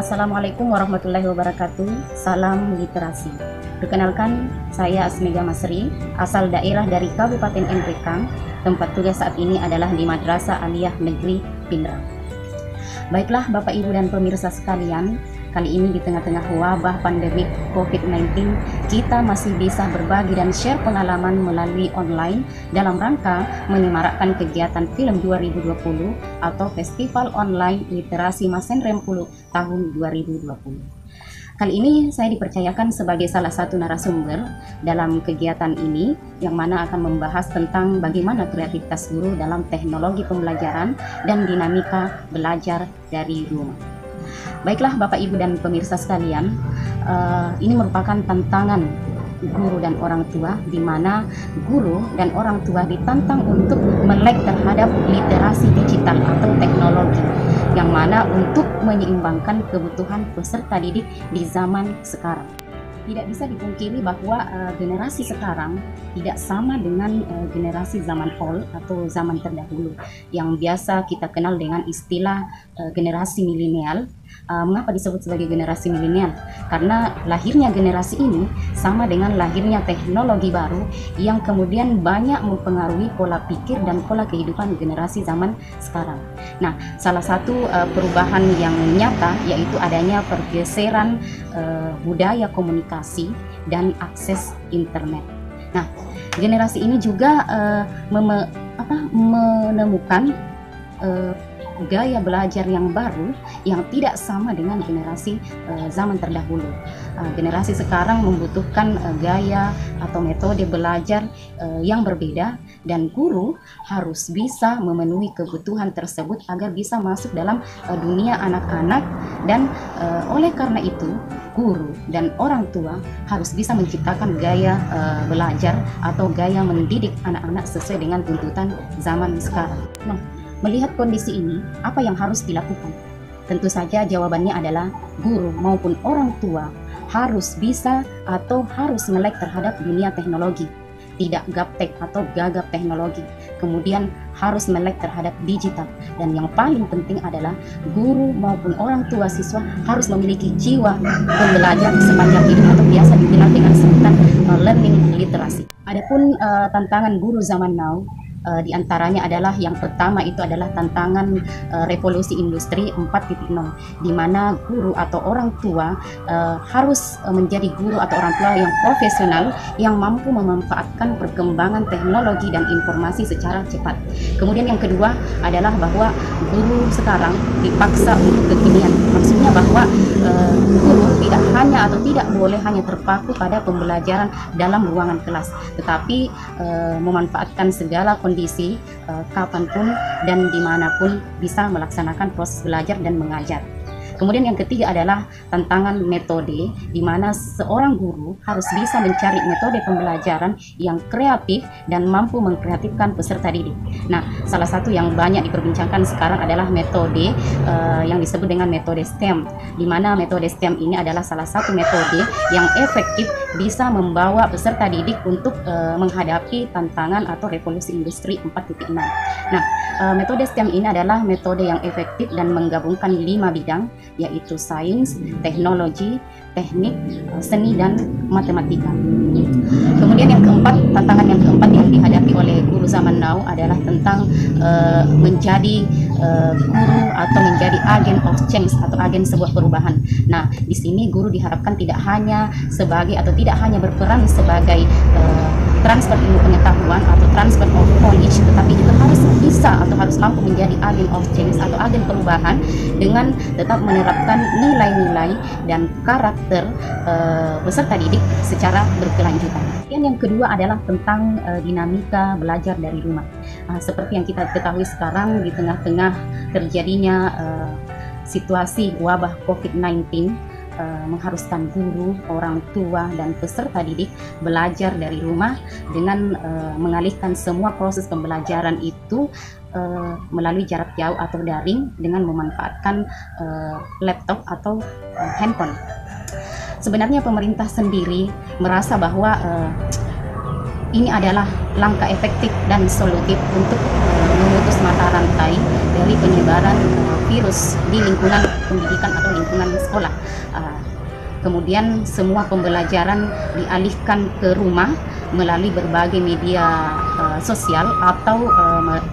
Assalamualaikum warahmatullahi wabarakatuh. Salam literasi. Perkenalkan, saya Asmega Masri, asal daerah dari Kabupaten Nrekang. Tempat tugas saat ini adalah di Madrasah Aliyah Negeri Pindrang. Baiklah Bapak Ibu dan pemirsa sekalian, kali ini di tengah-tengah wabah pandemi COVID-19, kita masih bisa berbagi dan share pengalaman melalui online dalam rangka menyemarakkan kegiatan film 2020 atau Festival Online Literasi Masen Rempulu tahun 2020. Kali ini saya dipercayakan sebagai salah satu narasumber dalam kegiatan ini, yang mana akan membahas tentang bagaimana kreativitas guru dalam teknologi pembelajaran dan dinamika belajar dari rumah. Baiklah Bapak Ibu dan pemirsa sekalian, ini merupakan tantangan guru dan orang tua, di mana guru dan orang tua ditantang untuk melek terhadap literasi digital atau teknologi, yang mana untuk menyeimbangkan kebutuhan peserta didik di zaman sekarang. Tidak bisa dipungkiri bahwa generasi sekarang tidak sama dengan generasi zaman old atau zaman terdahulu, yang biasa kita kenal dengan istilah generasi milenial. Mengapa disebut sebagai generasi milenial? Karena lahirnya generasi ini sama dengan lahirnya teknologi baru yang kemudian banyak mempengaruhi pola pikir dan pola kehidupan generasi zaman sekarang. Nah, salah satu perubahan yang nyata yaitu adanya pergeseran budaya komunikasi dan akses internet. Nah, generasi ini juga menemukan gaya belajar yang baru yang tidak sama dengan generasi zaman terdahulu. Generasi sekarang membutuhkan gaya atau metode belajar yang berbeda, dan guru harus bisa memenuhi kebutuhan tersebut agar bisa masuk dalam dunia anak-anak. Dan oleh karena itu guru dan orang tua harus bisa menciptakan gaya belajar atau gaya mendidik anak-anak sesuai dengan tuntutan zaman sekarang. Nah, melihat kondisi ini, apa yang harus dilakukan? Tentu saja jawabannya adalah guru maupun orang tua harus bisa atau harus melek terhadap dunia teknologi, tidak gaptek atau gagap teknologi. Kemudian harus melek terhadap digital, dan yang paling penting adalah guru maupun orang tua siswa harus memiliki jiwa pembelajar sepanjang hidup atau biasa dikenal dengan sebutan learning literacy. Adapun tantangan guru zaman now, di antaranya adalah yang pertama itu adalah tantangan revolusi industri 4.0, di mana guru atau orang tua harus menjadi guru atau orang tua yang profesional yang mampu memanfaatkan perkembangan teknologi dan informasi secara cepat. Kemudian yang kedua adalah bahwa guru sekarang dipaksa untuk kekinian. Maksudnya bahwa guru tidak hanya atau tidak boleh hanya terpaku pada pembelajaran dalam ruangan kelas, tetapi memanfaatkan segala kondisi kapanpun dan dimanapun bisa melaksanakan proses belajar dan mengajar. Kemudian yang ketiga adalah tantangan metode, di mana seorang guru harus bisa mencari metode pembelajaran yang kreatif dan mampu mengkreatifkan peserta didik. Nah, salah satu yang banyak diperbincangkan sekarang adalah metode yang disebut dengan metode STEM, di mana metode STEM ini adalah salah satu metode yang efektif bisa membawa peserta didik untuk menghadapi tantangan atau revolusi industri 4.0. Nah, metode STEM ini adalah metode yang efektif dan menggabungkan 5 bidang, yaitu sains, teknologi, teknik, seni, dan matematika. Kemudian yang keempat, tantangan yang keempat yang dihadapi oleh guru zaman now adalah tentang menjadi guru atau menjadi agen of change atau agen sebuah perubahan. Nah, di sini guru diharapkan tidak hanya sebagai atau tidak hanya berperan sebagai transfer ilmu pengetahuan atau transfer of knowledge, tetapi juga harus bisa atau harus mampu menjadi agen of change atau agen perubahan dengan tetap menerapkan nilai-nilai dan karakter peserta didik secara berkelanjutan. Yang kedua adalah tentang dinamika belajar dari rumah. Seperti yang kita ketahui sekarang, di tengah-tengah terjadinya situasi wabah COVID-19, mengharuskan guru, orang tua, dan peserta didik belajar dari rumah dengan mengalihkan semua proses pembelajaran itu melalui jarak jauh atau daring dengan memanfaatkan laptop atau handphone. Sebenarnya pemerintah sendiri merasa bahwa ini adalah langkah efektif dan solutif untuk memutus mata rantai dari penyebaran virus di lingkungan pendidikan atau lingkungan sekolah. Kemudian semua pembelajaran dialihkan ke rumah melalui berbagai media sosial atau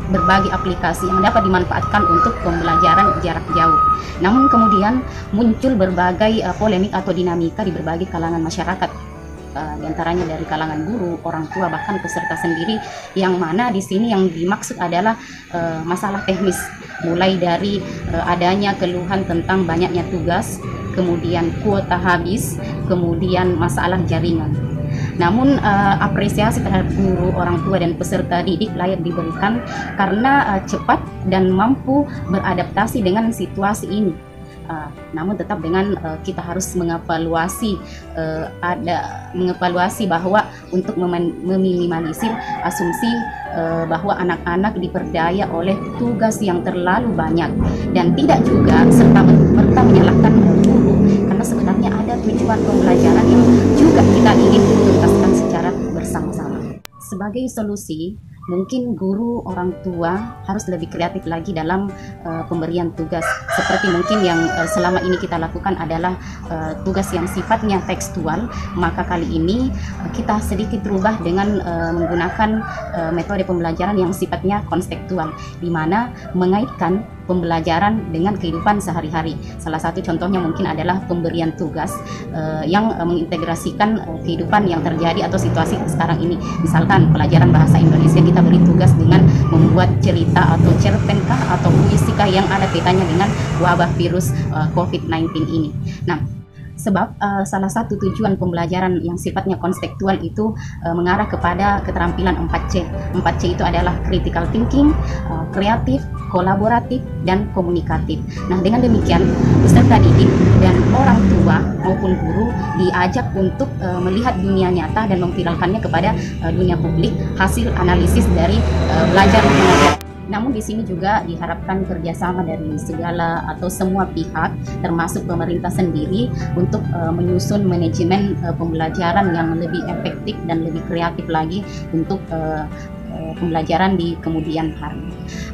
berbagai aplikasi yang dapat dimanfaatkan untuk pembelajaran jarak jauh. Namun kemudian muncul berbagai polemik atau dinamika di berbagai kalangan masyarakat, di antaranya dari kalangan guru, orang tua, bahkan peserta sendiri, yang mana di sini yang dimaksud adalah masalah teknis, mulai dari adanya keluhan tentang banyaknya tugas, kemudian kuota habis, kemudian masalah jaringan. Namun apresiasi terhadap guru, orang tua, dan peserta didik layak diberikan karena cepat dan mampu beradaptasi dengan situasi ini. Namun tetap dengan kita harus mengevaluasi bahwa untuk meminimalisir asumsi bahwa anak-anak diperdaya oleh tugas yang terlalu banyak, dan tidak juga serta-merta menyalahkan guru, karena sebenarnya ada tujuan pembelajaran yang juga kita ingin tuntaskan secara bersama-sama. Sebagai solusi, mungkin guru, orang tua harus lebih kreatif lagi dalam pemberian tugas. Seperti mungkin yang selama ini kita lakukan adalah tugas yang sifatnya tekstual, maka kali ini kita sedikit rubah dengan menggunakan metode pembelajaran yang sifatnya konstekstual, di mana mengaitkan pembelajaran dengan kehidupan sehari-hari. Salah satu contohnya mungkin adalah pemberian tugas yang mengintegrasikan kehidupan yang terjadi atau situasi sekarang ini. Misalkan pelajaran bahasa Indonesia, kita beri tugas dengan membuat cerita atau cerpenkah atau puisikah yang ada kaitannya dengan wabah virus COVID-19 ini. Nah, sebab salah satu tujuan pembelajaran yang sifatnya konstekstual itu mengarah kepada keterampilan 4C. 4C itu adalah critical thinking, kreatif, kolaboratif, dan komunikatif. Nah, dengan demikian peserta didik dan orang tua maupun guru diajak untuk melihat dunia nyata dan memviralkannya kepada dunia publik hasil analisis dari belajar mengajar. Namun di sini juga diharapkan kerjasama dari segala atau semua pihak, termasuk pemerintah sendiri, untuk menyusun manajemen pembelajaran yang lebih efektif dan lebih kreatif lagi untuk pembelajaran di kemudian hari.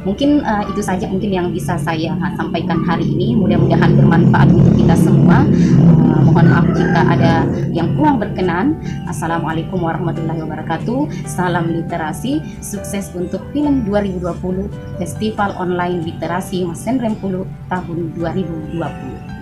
Mungkin itu saja mungkin yang bisa saya sampaikan hari ini. Mudah-mudahan bermanfaat untuk kita semua. Mohon maaf jika ada yang kurang berkenan. Assalamualaikum warahmatullahi wabarakatuh. Salam literasi, sukses untuk film 2020 Festival Online Literasi Mesin Rempulu tahun 2020.